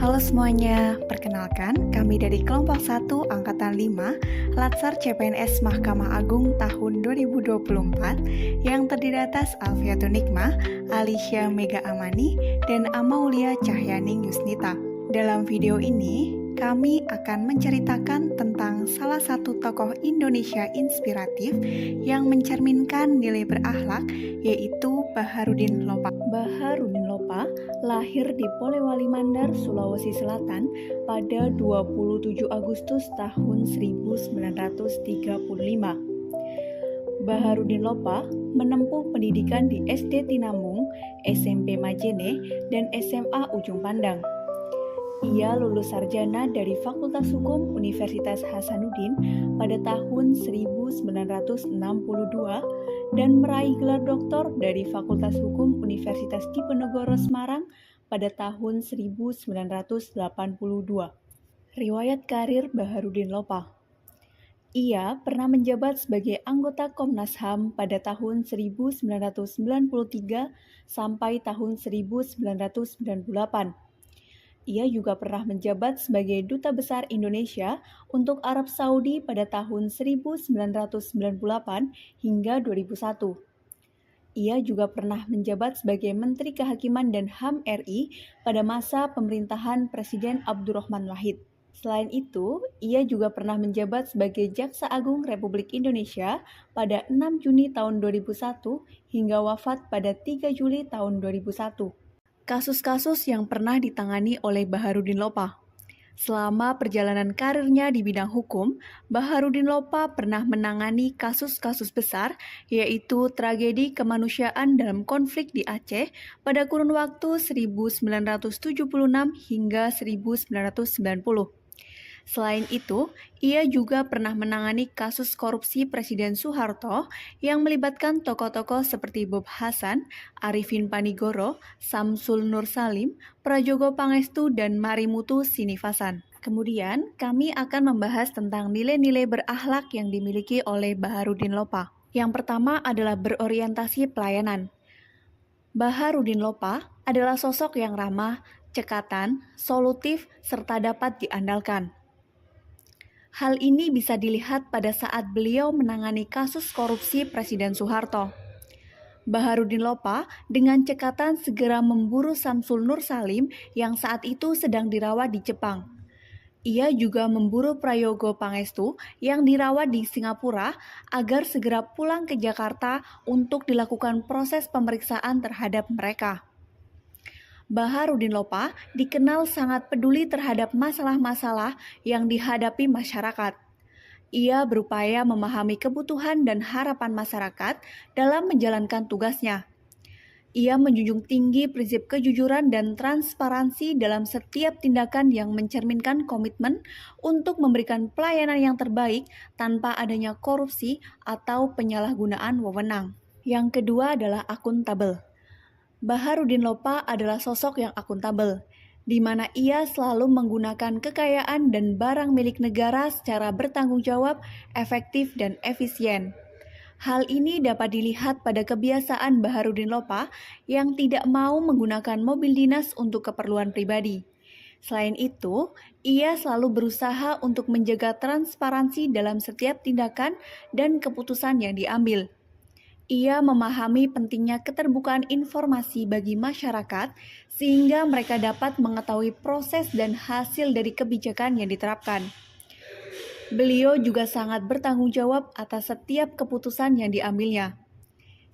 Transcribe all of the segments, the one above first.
Halo semuanya, perkenalkan kami dari kelompok 1 Angkatan 5 Latsar CPNS Mahkamah Agung tahun 2024 yang terdiri atas Alfiatun Nikmah, Alicia Mega Amani, dan Amaulia Cahyaning Yusnita. Dalam video ini, kami akan menceritakan tentang salah satu tokoh Indonesia inspiratif yang mencerminkan nilai berakhlak, yaitu Baharudin Lopa. Baharudin Lopa lahir di Polewali Mandar, Sulawesi Selatan pada 27 Agustus tahun 1935. Baharudin Lopa menempuh pendidikan di SD Tinambung, SMP Majene, dan SMA Ujung Pandang. Ia lulus sarjana dari Fakultas Hukum Universitas Hasanuddin pada tahun 1962 dan meraih gelar doktor dari Fakultas Hukum Universitas Diponegoro Semarang pada tahun 1982. Riwayat karir Baharudin Lopa. Ia pernah menjabat sebagai anggota Komnas HAM pada tahun 1993 sampai tahun 1998. Ia juga pernah menjabat sebagai Duta Besar Indonesia untuk Arab Saudi pada tahun 1998 hingga 2001. Ia juga pernah menjabat sebagai Menteri Kehakiman dan HAM RI pada masa pemerintahan Presiden Abdurrahman Wahid. Selain itu, ia juga pernah menjabat sebagai Jaksa Agung Republik Indonesia pada 6 Juni tahun 2001 hingga wafat pada 3 Juli tahun 2001. Kasus-kasus yang pernah ditangani oleh Baharudin Lopa. Selama perjalanan karirnya di bidang hukum, Baharudin Lopa pernah menangani kasus-kasus besar, yaitu tragedi kemanusiaan dalam konflik di Aceh pada kurun waktu 1976 hingga 1990. Selain itu, ia juga pernah menangani kasus korupsi Presiden Soeharto yang melibatkan tokoh-tokoh seperti Bob Hasan, Arifin Panigoro, Samsul Nur Salim, Prajogo Pangestu, dan Marimutu Sinivasan. Kemudian, kami akan membahas tentang nilai-nilai berakhlak yang dimiliki oleh Baharudin Lopa. Yang pertama adalah berorientasi pelayanan. Baharudin Lopa adalah sosok yang ramah, cekatan, solutif, serta dapat diandalkan. Hal ini bisa dilihat pada saat beliau menangani kasus korupsi Presiden Soeharto. Baharudin Lopa dengan cekatan segera memburu Samsul Nur Salim yang saat itu sedang dirawat di Jepang. Ia juga memburu Prajogo Pangestu yang dirawat di Singapura agar segera pulang ke Jakarta untuk dilakukan proses pemeriksaan terhadap mereka. Baharudin Lopa dikenal sangat peduli terhadap masalah-masalah yang dihadapi masyarakat. Ia berupaya memahami kebutuhan dan harapan masyarakat dalam menjalankan tugasnya. Ia menjunjung tinggi prinsip kejujuran dan transparansi dalam setiap tindakan yang mencerminkan komitmen untuk memberikan pelayanan yang terbaik tanpa adanya korupsi atau penyalahgunaan wewenang. Yang kedua adalah akuntabel. Baharudin Lopa adalah sosok yang akuntabel, di mana ia selalu menggunakan kekayaan dan barang milik negara secara bertanggung jawab, efektif, dan efisien. Hal ini dapat dilihat pada kebiasaan Baharudin Lopa yang tidak mau menggunakan mobil dinas untuk keperluan pribadi. Selain itu, ia selalu berusaha untuk menjaga transparansi dalam setiap tindakan dan keputusan yang diambil. Ia memahami pentingnya keterbukaan informasi bagi masyarakat sehingga mereka dapat mengetahui proses dan hasil dari kebijakan yang diterapkan. Beliau juga sangat bertanggung jawab atas setiap keputusan yang diambilnya.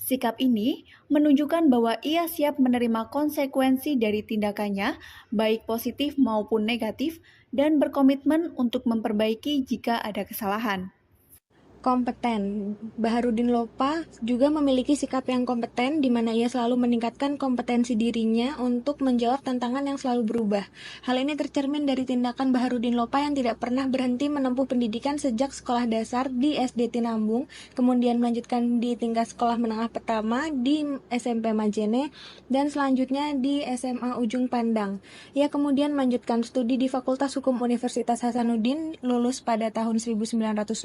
Sikap ini menunjukkan bahwa ia siap menerima konsekuensi dari tindakannya, baik positif maupun negatif, dan berkomitmen untuk memperbaiki jika ada kesalahan. Kompeten. Baharudin Lopa juga memiliki sikap yang kompeten di mana ia selalu meningkatkan kompetensi dirinya untuk menjawab tantangan yang selalu berubah. Hal ini tercermin dari tindakan Baharudin Lopa yang tidak pernah berhenti menempuh pendidikan sejak sekolah dasar di SD Tinambung, kemudian melanjutkan di tingkat sekolah menengah pertama di SMP Majene, dan selanjutnya di SMA Ujung Pandang. Ia kemudian melanjutkan studi di Fakultas Hukum Universitas Hasanuddin, lulus pada tahun 1962,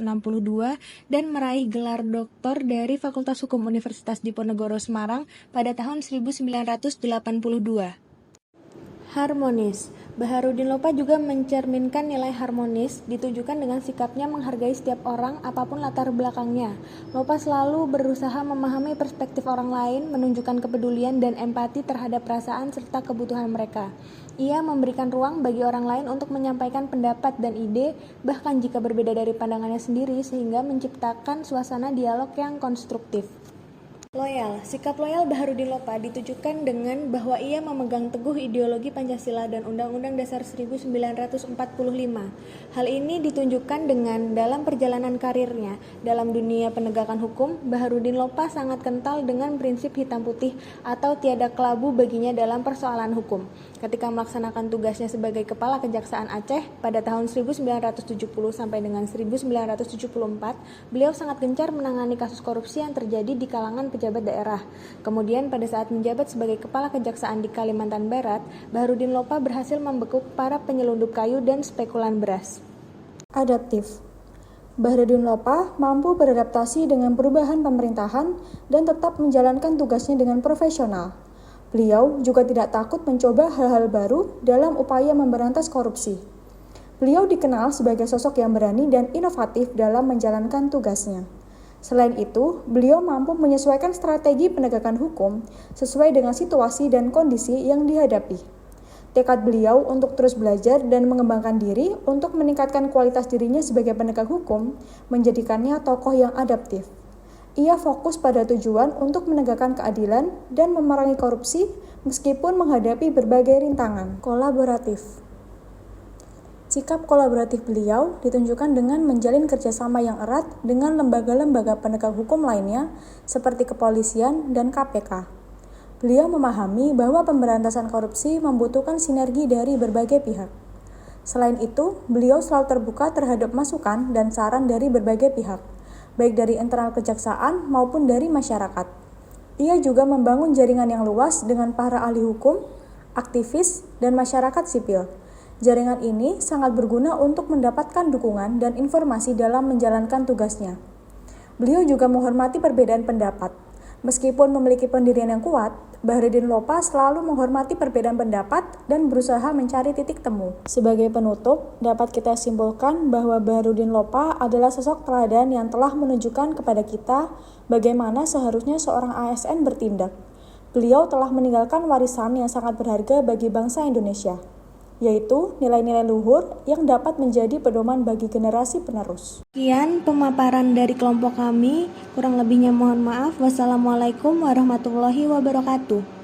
dan meraih gelar doktor dari Fakultas Hukum Universitas Diponegoro Semarang pada tahun 1982. Harmonis. Baharudin Lopa juga mencerminkan nilai harmonis, ditunjukkan dengan sikapnya menghargai setiap orang apapun latar belakangnya. Lopa selalu berusaha memahami perspektif orang lain, menunjukkan kepedulian dan empati terhadap perasaan serta kebutuhan mereka. Ia memberikan ruang bagi orang lain untuk menyampaikan pendapat dan ide, bahkan jika berbeda dari pandangannya sendiri, sehingga menciptakan suasana dialog yang konstruktif. Loyal. Sikap loyal Baharudin Lopa ditujukan dengan bahwa ia memegang teguh ideologi Pancasila dan Undang-Undang Dasar 1945. Hal ini ditunjukkan dengan dalam perjalanan karirnya. Dalam dunia penegakan hukum, Baharudin Lopa sangat kental dengan prinsip hitam putih atau tiada kelabu baginya dalam persoalan hukum. Ketika melaksanakan tugasnya sebagai Kepala Kejaksaan Aceh pada tahun 1970 sampai dengan 1974, beliau sangat gencar menangani kasus korupsi yang terjadi di kalangan pejabat daerah. Kemudian pada saat menjabat sebagai Kepala Kejaksaan di Kalimantan Barat, Baharudin Lopa berhasil membekuk para penyelundup kayu dan spekulan beras. Adaptif. Baharudin Lopa mampu beradaptasi dengan perubahan pemerintahan dan tetap menjalankan tugasnya dengan profesional. Beliau juga tidak takut mencoba hal-hal baru dalam upaya memberantas korupsi. Beliau dikenal sebagai sosok yang berani dan inovatif dalam menjalankan tugasnya. Selain itu, beliau mampu menyesuaikan strategi penegakan hukum sesuai dengan situasi dan kondisi yang dihadapi. Tekad beliau untuk terus belajar dan mengembangkan diri untuk meningkatkan kualitas dirinya sebagai penegak hukum menjadikannya tokoh yang adaptif. Ia fokus pada tujuan untuk menegakkan keadilan dan memerangi korupsi meskipun menghadapi berbagai rintangan. Kolaboratif. Sikap kolaboratif beliau ditunjukkan dengan menjalin kerjasama yang erat dengan lembaga-lembaga penegak hukum lainnya seperti kepolisian dan KPK. Beliau memahami bahwa pemberantasan korupsi membutuhkan sinergi dari berbagai pihak. Selain itu, beliau selalu terbuka terhadap masukan dan saran dari berbagai pihak, baik dari internal kejaksaan maupun dari masyarakat. Ia juga membangun jaringan yang luas dengan para ahli hukum, aktivis, dan masyarakat sipil. Jaringan ini sangat berguna untuk mendapatkan dukungan dan informasi dalam menjalankan tugasnya. Beliau juga menghormati perbedaan pendapat. Meskipun memiliki pendirian yang kuat, Baharudin Lopa selalu menghormati perbedaan pendapat dan berusaha mencari titik temu. Sebagai penutup, dapat kita simpulkan bahwa Baharudin Lopa adalah sosok teladan yang telah menunjukkan kepada kita bagaimana seharusnya seorang ASN bertindak. Beliau telah meninggalkan warisan yang sangat berharga bagi bangsa Indonesia, yaitu nilai-nilai luhur yang dapat menjadi pedoman bagi generasi penerus. Sekian pemaparan dari kelompok kami, kurang lebihnya mohon maaf. Wassalamualaikum warahmatullahi wabarakatuh.